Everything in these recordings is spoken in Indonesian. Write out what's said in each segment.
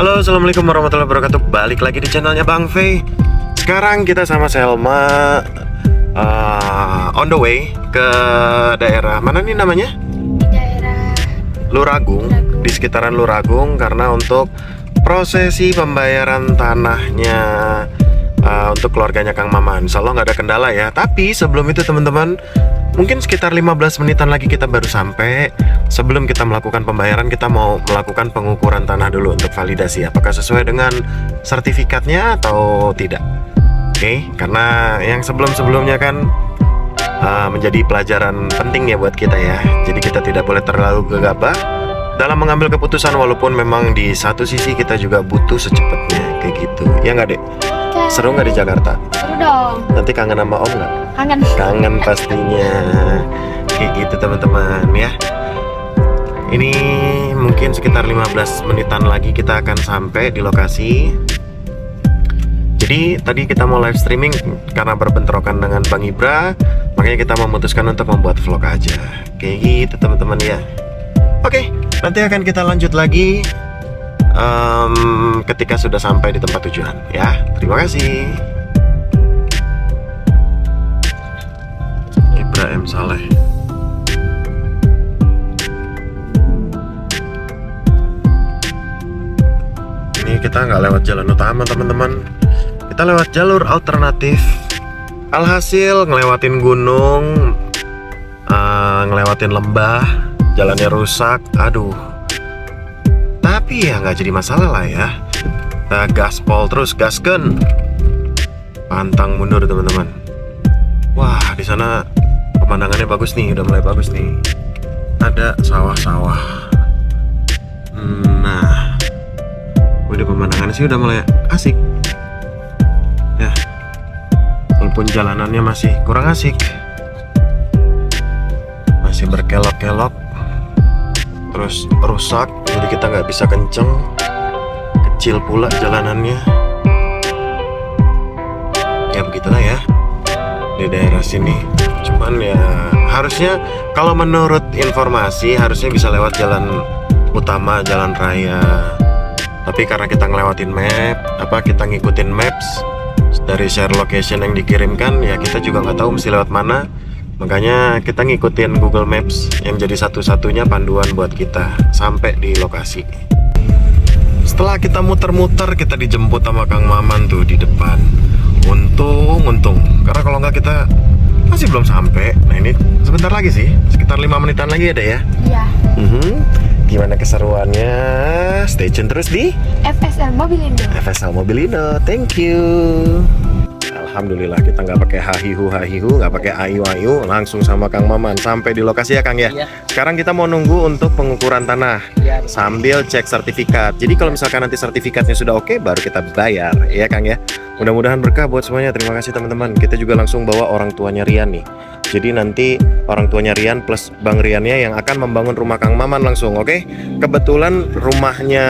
Halo, assalamualaikum warahmatullahi wabarakatuh. Balik lagi di channelnya Bang Fei. Sekarang kita sama Selma on the way ke daerah mana nih namanya? Daerah Luragung, di sekitaran Luragung, karena untuk prosesi pembayaran tanahnya untuk keluarganya Kang Maman. Insya Allah nggak ada kendala ya. Tapi sebelum itu teman-teman, mungkin sekitar 15 menitan lagi kita baru sampai. Sebelum kita melakukan pembayaran, kita mau melakukan pengukuran tanah dulu untuk validasi apakah sesuai dengan sertifikatnya atau tidak. Oke, karena yang sebelum-sebelumnya kan menjadi pelajaran penting ya buat kita ya. Jadi kita tidak boleh terlalu gegabah dalam mengambil keputusan, walaupun memang di satu sisi kita juga butuh secepatnya kayak gitu. Ya nggak, Dek? Seru nggak di Jakarta? Seru dong. Nanti kangen sama Om nggak? Kangen. Kangen pastinya. Kayak gitu teman-teman ya. Ini mungkin sekitar 15 menitan lagi kita akan sampai di lokasi. Jadi tadi kita mau live streaming karena berbentrokan dengan Bang Ibra, makanya kita memutuskan untuk membuat vlog aja. Kayak gitu teman-teman ya. Oke, nanti akan kita lanjut lagi ketika sudah sampai di tempat tujuan ya. Terima kasih. Ibra M. Saleh. Ini kita nggak lewat jalan utama teman-teman, kita lewat jalur alternatif. Alhasil ngelewatin gunung, ngelewatin lembah, jalannya rusak. Aduh, tapi ya nggak jadi masalah lah ya. Kita gaspol terus, gasken, pantang mundur teman-teman. Wah, di sana pemandangannya bagus nih, udah mulai bagus nih. Ada sawah-sawah. Nah, udah pemandangannya sih udah mulai asik ya, walaupun jalanannya masih kurang asik, masih berkelok-kelok, terus rusak, jadi kita nggak bisa kenceng, kecil pula jalanannya. Ya begitulah ya di daerah sini. Cuman ya harusnya kalau menurut informasi harusnya bisa lewat jalan utama, jalan raya. Tapi karena kita ngelewatin kita ngikutin maps dari share location yang dikirimkan, ya kita juga nggak tahu mesti lewat mana. Makanya kita ngikutin Google Maps yang jadi satu-satunya panduan buat kita sampai di lokasi. Setelah kita muter-muter, kita dijemput sama Kang Maman tuh di depan. Untung, karena kalau nggak kita masih belum sampai. Nah ini sebentar lagi sih, sekitar 5 menitan lagi ada ya. Iya. Gimana keseruannya? Stay tune terus di FSL Mobilindo. FSL Mobilindo, thank you. Alhamdulillah kita nggak pakai hahihu, nggak pakai ayu, langsung sama Kang Maman sampai di lokasi ya Kang ya. Iya. Sekarang kita mau nunggu untuk pengukuran tanah, Iya. sambil cek sertifikat. Jadi kalau misalkan nanti sertifikatnya sudah oke, baru kita bayar, ya Kang ya. Mudah-mudahan berkah buat semuanya. Terima kasih teman-teman. Kita juga langsung bawa orang tuanya Rian nih. Jadi nanti orang tuanya Rian plus Bang Riannya yang akan membangun rumah Kang Maman langsung, oke? Kebetulan rumahnya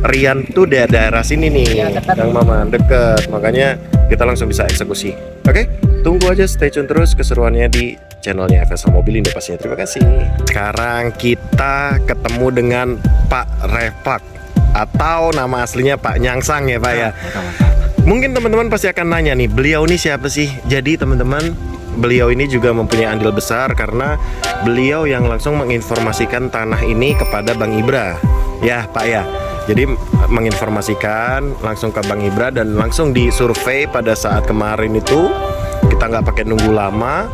Rian tuh daerah sini nih, Ya, Kang Maman, deket. Makanya kita langsung bisa eksekusi. Oke? Tunggu aja, stay tune terus keseruannya di channelnya FSL Mobilindo pastinya. Terima kasih. Sekarang kita ketemu dengan Pak Refak, atau nama aslinya Pak Nyangsang ya Pak ya. Mungkin teman-teman pasti akan nanya nih, beliau ini siapa sih? Jadi teman-teman, beliau ini juga mempunyai andil besar karena beliau yang langsung menginformasikan tanah ini kepada Bang Ibra. Ya Pak ya. Jadi menginformasikan langsung ke Bang Ibra dan langsung disurvei pada saat kemarin itu. Kita nggak pakai nunggu lama.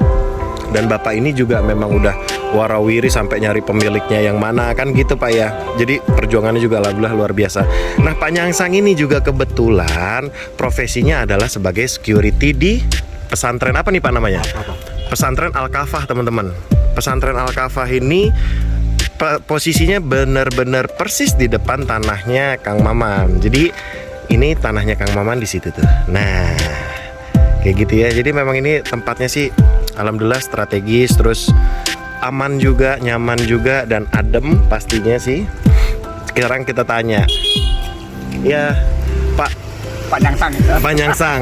Dan Bapak ini juga memang udah warawiri sampai nyari pemiliknya yang mana kan gitu Pak ya. Jadi perjuangannya juga alhamdulillah luar biasa. Nah Pak Nyangsang ini juga kebetulan profesinya adalah sebagai security di pesantren apa nih Pak namanya? Pesantren Al-Kafah teman-teman. Pesantren Al-Kafah ini posisinya benar-benar persis di depan tanahnya Kang Maman. Jadi ini tanahnya Kang Maman di situ tuh. Nah kayak gitu ya. Jadi memang ini tempatnya sih alhamdulillah strategis, terus aman juga, nyaman juga, dan adem pastinya sih. Sekarang kita tanya ya Pak Nyangsang. Pak Nyangsang.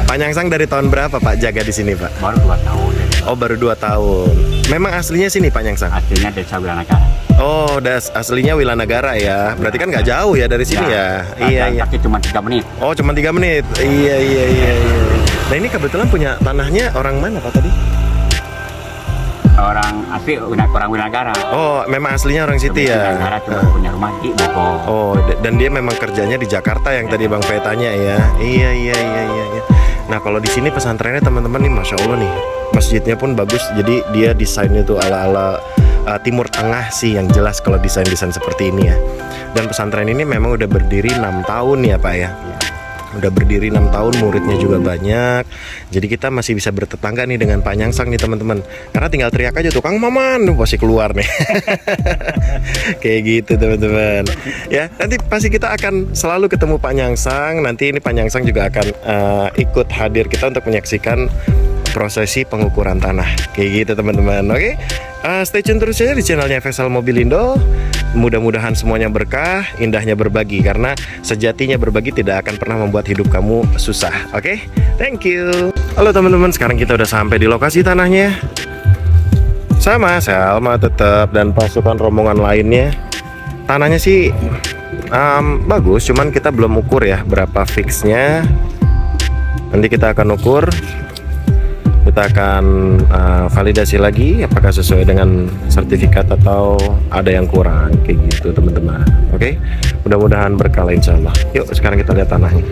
Pak Nyangsang dari tahun berapa Pak jaga di sini Pak? Baru 2 tahun. Oh baru 2 tahun. Memang aslinya sini Pak Nyangsang? Aslinya Desa Wilanegara. Oh, aslinya Wilanagara ya. Berarti kan nggak jauh ya dari sini ya. Iya iya. Kaki cuma 3 menit. Oh, cuma 3 menit. Iya iya iya iya. Nah, ini kebetulan punya tanahnya orang mana Pak tadi? Orang asli orang Wilanagara. Oh, memang aslinya orang situ ya. Wilanagara cuma punya rumah di Bogor. Oh, dan dia memang kerjanya di Jakarta yang tadi Bang Fe tanya ya. Iya iya iya iya. Iya. Nah, kalau di sini pesantrennya teman-teman nih, masya Allah nih, masjidnya pun bagus. Jadi dia desainnya tuh ala-ala Timur Tengah sih, yang jelas kalau desain-desain seperti ini ya. Dan pesantren ini memang udah berdiri 6 tahun ya Pak ya. Udah berdiri 6 tahun, muridnya juga banyak. Jadi kita masih bisa bertetangga nih dengan Pak Nyangsang nih teman-teman. Karena tinggal teriak aja tuh, Kang Maman, pasti keluar nih. Kayak gitu teman-teman. Ya, nanti pasti kita akan selalu ketemu Pak Nyangsang. Nanti ini Pak Nyangsang juga akan ikut hadir kita untuk menyaksikan prosesi pengukuran tanah. Kayak gitu teman-teman. Oke. Stay tune terus ya di channelnya Faisal Mobilindo. Mudah-mudahan semuanya berkah, indahnya berbagi, karena sejatinya berbagi tidak akan pernah membuat hidup kamu susah. Oke, thank you. Halo teman-teman, sekarang kita udah sampai di lokasi tanahnya. Sama Selma tetap dan pasukan rombongan lainnya. Tanahnya sih bagus, cuman kita belum ukur ya berapa fixnya. Nanti kita akan ukur. Kita akan validasi lagi apakah sesuai dengan sertifikat atau ada yang kurang, kayak gitu teman-teman. Oke, mudah-mudahan berkah insya Allah. Yuk sekarang kita lihat tanahnya.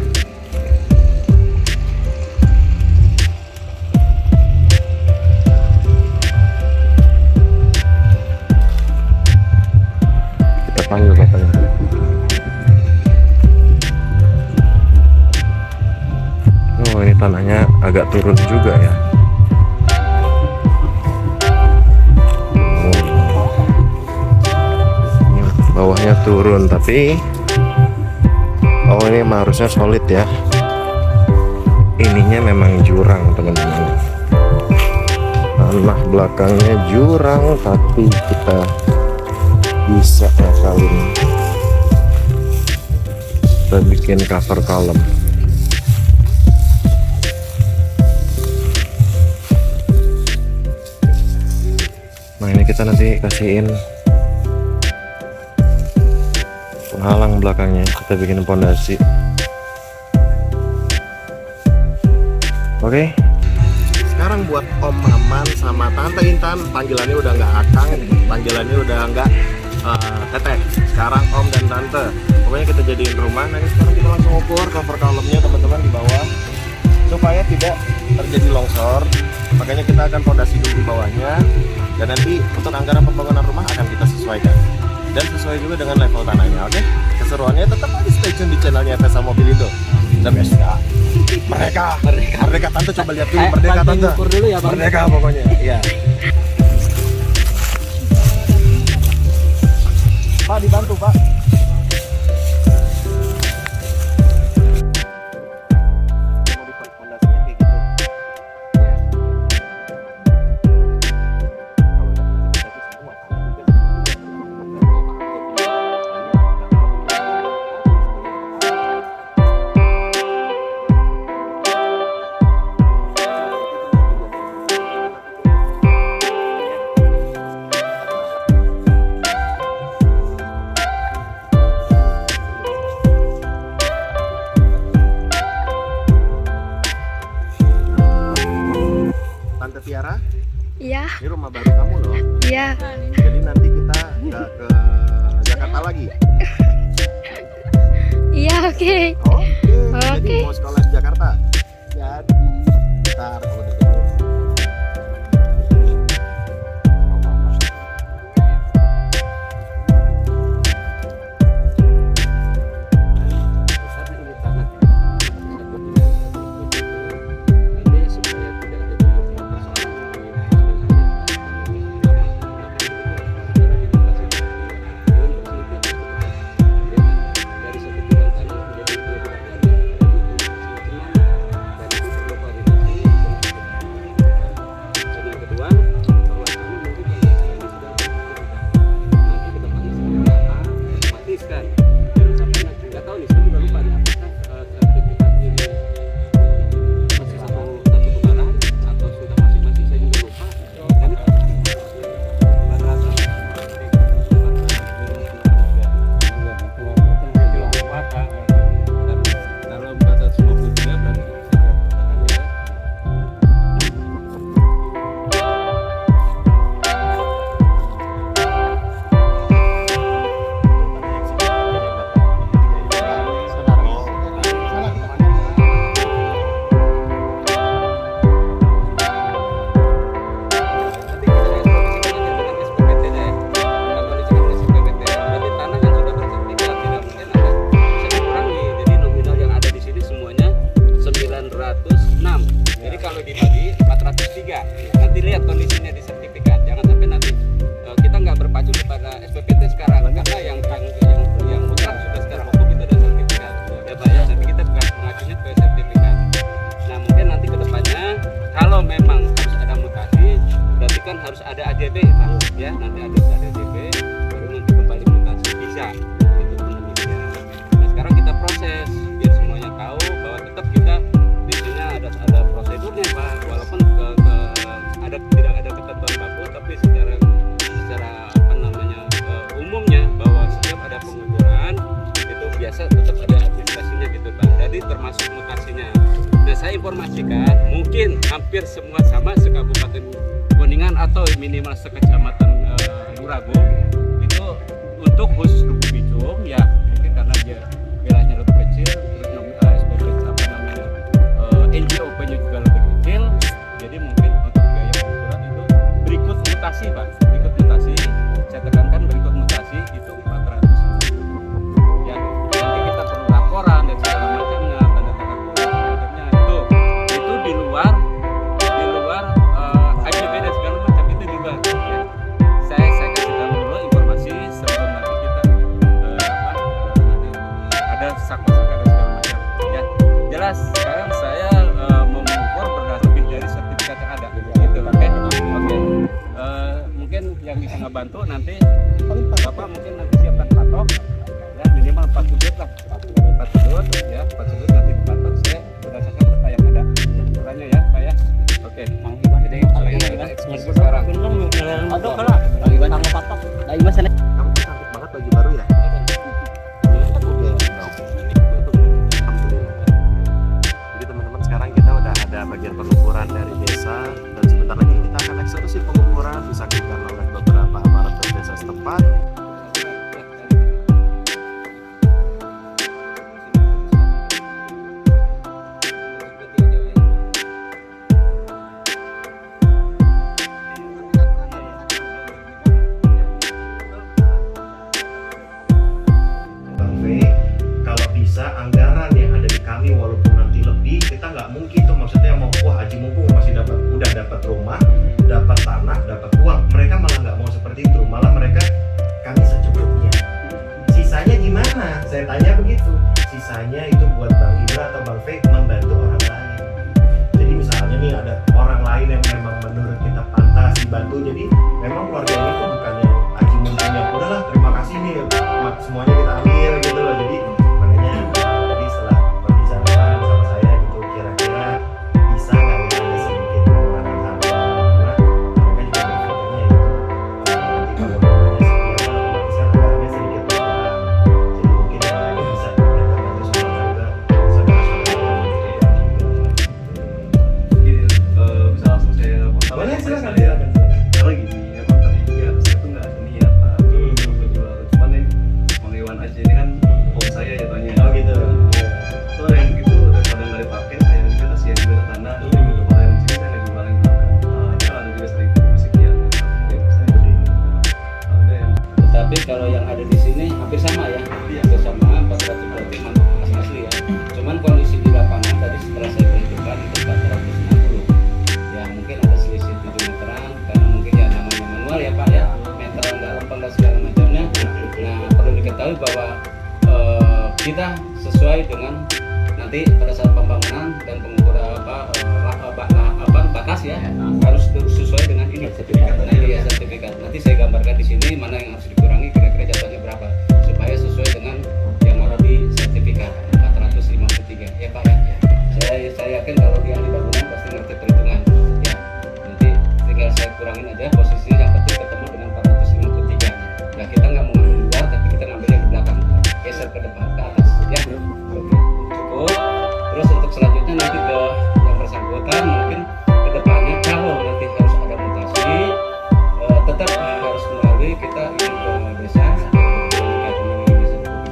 Kita panggil bapaknya. Oh, ini tanahnya agak turun juga ya. Bawahnya turun, tapi oh ini emang harusnya solid ya. Ininya memang jurang teman-teman. Tanah belakangnya jurang, tapi kita bisa ngakalin. Kita bikin cover column. Nah ini kita nanti kasihin penghalang belakangnya, kita bikin pondasi. Oke. Sekarang buat Om Maman sama Tante Intan, panggilannya udah nggak Akang, panggilannya udah nggak Teteh. Sekarang Om dan Tante. Pokoknya kita jadiin rumah. Nanti sekarang kita langsung ukur cover column-nya teman-teman di bawah, supaya tidak terjadi longsor. Makanya kita akan pondasi dulu di bawahnya, dan nanti untuk anggaran pembangunan rumah akan kita sesuaikan. Dan sesuai juga dengan level tanahnya, oke? Keseruannya tetap aja stay tune di channelnya Faisal Mobilindo. The best ya. Merdeka Tante, coba lihat dulu Merdeka Tante. Dulu ya, Bang. Merdeka pokoknya, iya. Pak dibantu Pak. Tante Tiara, Iya, ini rumah baru kamu loh. iya. Jadi nanti kita nggak ke Jakarta lagi. Iya, oke. Jadi Oke. mau sekolah di Jakarta. Jadi ntar kalau udah gede. arahnya ke sertifikat. Nah mungkin nanti kedepannya kalau memang harus ada mutasi, berarti kan harus ada AJB Pak, ya nanti ada AJB baru nanti kembali mutasi bisa itu pun demikian. Nah sekarang kita proses biar semuanya tahu bahwa tetap kita di sini ada prosedurnya Pak, walaupun tidak ada ketentuan baku, tapi secara apa namanya umumnya bahwa setiap ada pengukuran itu biasa tetap ada administrasinya gitu Pak. Jadi termasuk mutasinya. Nah saya informasikan mungkin hampir semua sama sekabupaten Kuningan atau minimal sekecamatan Luragung itu untuk khusus Duku Bicung ya mungkin karena dia wilayahnya lebih kecil, terus SPP apa namanya NJOP-nya juga lebih kecil, jadi mungkin untuk biaya pengukuran itu berikut mutasi Pak, berikut mutasi saya tekankan berikut mutasi itu 400 ya nanti kita perlu laporan dan segala macamnya tanda tangan macamnya itu di luar AJB dan segala macam itu di luar ya. Saya kasih tahu dulu informasi sebelum nanti kita nanti ada saka-saka dan segala macam ya jelas. Sekarang saya mengukur berdasarkan dari sertifikat yang ada gitu oke. Mungkin yang bisa ngebantu nanti Bapak mungkin nanti siapkan patok ya minimal 4 sudut lah 4 sudut ya 4 sudut nanti dipatok saya berdasarkan peta yang ada ukurannya ya Pak ya oke. Jadi kita eksekusi sekarang Aduh kalau lagi banyak patok. Lagi mas sana. Kamu tuh cantik banget baju baru ya? Oke, alhamdulillah. Jadi teman-teman sekarang kita udah ada bagian pengukuran dari desa dan sebentar lagi kita akan eksekusi pengukuran disaksikan oleh beberapa aparatur desa setempat. Kalau bisa anggaran yang ada di kami walaupun nanti lebih kita nggak mungkin tuh maksudnya mau wah Haji mumpung masih udah dapat rumah, dapat tanah, dapat uang, mereka malah nggak mau seperti itu, malah mereka kami secukupnya. Sisanya gimana? Saya tanya begitu. Sisanya itu buat Bang Ibra atau Bang Fek membantu orang lain. Jadi misalnya nih ada orang lain yang memang menurut kita pantas dibantu, jadi memang keluarga ini tuh bukan yang Haji mumpung yang udahlah terima kasih nih semuanya kita ambil gitu loh. Jadi makanya tadi setelah pembicaraan sama saya gitu kira-kira bisa nggak ya ada sedikit pengurangan harga karena mereka juga berpikirnya itu nanti kalau namanya sekian otomatis kan harganya sedikit berkurang, jadi mungkin yang lainnya bisa mereka bantu semua juga saudara-saudara Bisa langsung saya potong. boleh silakan Karena gini, emang tadi ya saya tuh nggak ada niat Pak untuk menjual, cuman nih Bang Iwan aja ini kan om saya ya tanya. oh gitu Itu yang gitu daripada nggak dipakai saya juga kasihan juga ke tanah. Kalau yang sini saya nggak jualin belakang. Itu ada juga 1.000 sekian. Tetapi kalau yang ada di sini hampir sama ya, hampir sama 400 berarti asli ya. Cuman kondisi di lapangan tadi setelah saya perhitungkan itu 460. Ya mungkin ada selisih 7 meteran karena mungkin ya namanya manual ya Pak ya, meteran nggak lempeng dan segala macamnya. Nah perlu diketahui bahwa kita sesuai dengan nanti pada saat pembangunan dan pengukuran batas ya harus sesuai dengan ini nanti ya sertifikat. Nanti saya gambarkan di sini mana yang harus dikurangi kira-kira jatuhnya berapa supaya sesuai dengan yang ada di sertifikat 453 ya Pak ya. Saya yakin kalau dia di bangunan pasti ngerti perhitungan ya. Nanti tinggal saya kurangin aja posisinya, yang penting ketemu dengan 453. Nah kita nggak mau ngambil di luar tapi kita ngambil yang di belakang, geser ke depan ke atas ya. Oke cukup. Terus untuk selanjutnya nanti ke yang bersangkutan mungkin kedepannya kalau nanti harus ada mutasi tetap harus melalui kita ingin ke desa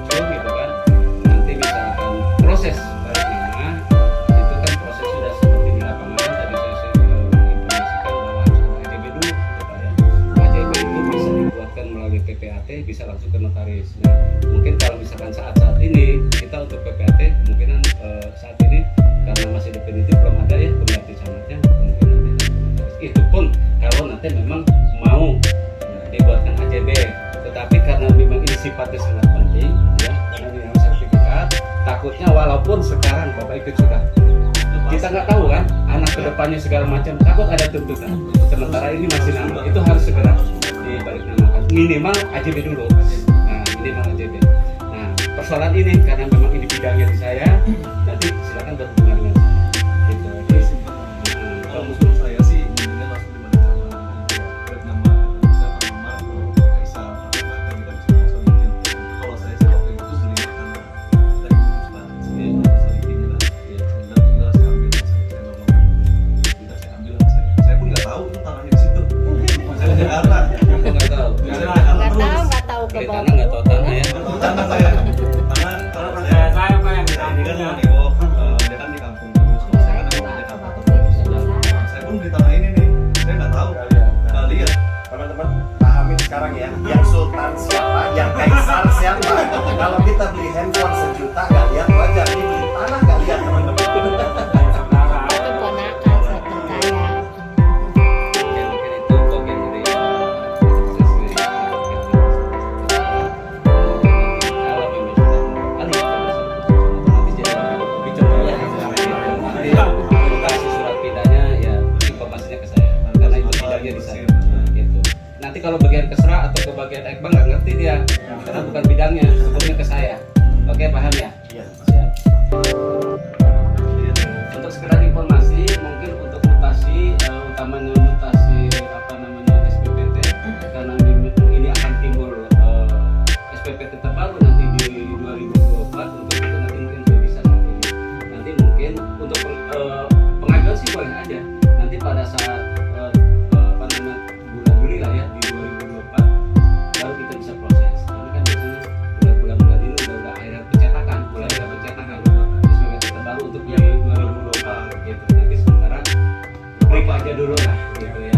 gitu kan. Nanti misalkan proses baiknya itu kan proses sudah seperti di lapangan tadi saya informasikan bahwa harus ada AJB dulu gitu Pak ya. AJB itu bisa dibuatkan melalui PPAT, bisa langsung ke notaris. Nah mungkin kalau misalkan saat-saat ini kita untuk PPAT kemungkinan saat ini karena masih definitif belum ada ya pengganti camatnya, kemungkinan nanti itu pun kalau nanti memang mau dibuatkan AJB. Tetapi karena memang ini sifatnya sangat penting ya, karena ini harus sertifikat, takut takutnya walaupun sekarang Bapak ikut sudah, kita nggak tahu kan anak kedepannya segala macam, takut ada tuntutan. Sementara ini masih nama, itu harus segera dibalik namakan, minimal AJB dulu. Nah, minimal AJB. Nah, persoalan ini karena memang ini bidangnya di saya, nanti silakan berhubungan dengan saya. Gitu. Jadi, Kalau menurut saya sih mendingan langsung dibalik nama misalkan nama atau Kaisar atau apa kita bisa langsung bikin. Kalau saya sih waktu itu sering makan dari Puspan sih sering lah. Dan juga saya ambil saya ngomong tidak saya ambil saya pun nggak tahu itu tanahnya di situ. Saya di Jakarta. aku nggak tahu. Nggak tahu ke Oke, bawah. tanah nggak tahu tanah ya. Tanah saya saya pak yang ini kan mau nengok dia kan di kampung terus saya kan di Jakarta saya pun beli tanah ini nih saya nggak tahu nggak lihat. Teman-teman pahamin sekarang ya, yang sultan siapa, yang kaisar siapa. Kalau kita beli handphone sejuta nggak lihat wajar, ini beli tanah nggak lihat teman-teman. Itu ponakan satu kaya. Mungkin itu bagian dari proses dari kalau memang sudah kali nanti jadi bicara ya nanti kasih surat pindahnya ya informasinya ke saya karena itu bidangnya di saya gitu. Nanti kalau bagian kesra atau ke bagian ekbang nggak ngerti dia karena bukan bidangnya, hukumnya ke saya. Oke, paham ya? Iya. Siap. Untuk sekedar informasi, mungkin untuk mutasi utamanya mutasi apa namanya SPPT karena ini akan timbul SPPT terbaru nanti di 2024 untuk itu nanti mungkin belum bisa saat ini. Nanti mungkin untuk pengajuan sih boleh aja. Nanti pada saat apa namanya bulan Juli lah ya di 2024 baru kita bisa proses. Karena kan biasanya bulan-bulan ini udah akhirnya pencetakan, mulai ada pencetakan SPPT terbaru untuk yang 2024 gitu. Nanti sementara klik aja dulu lah gitu ya.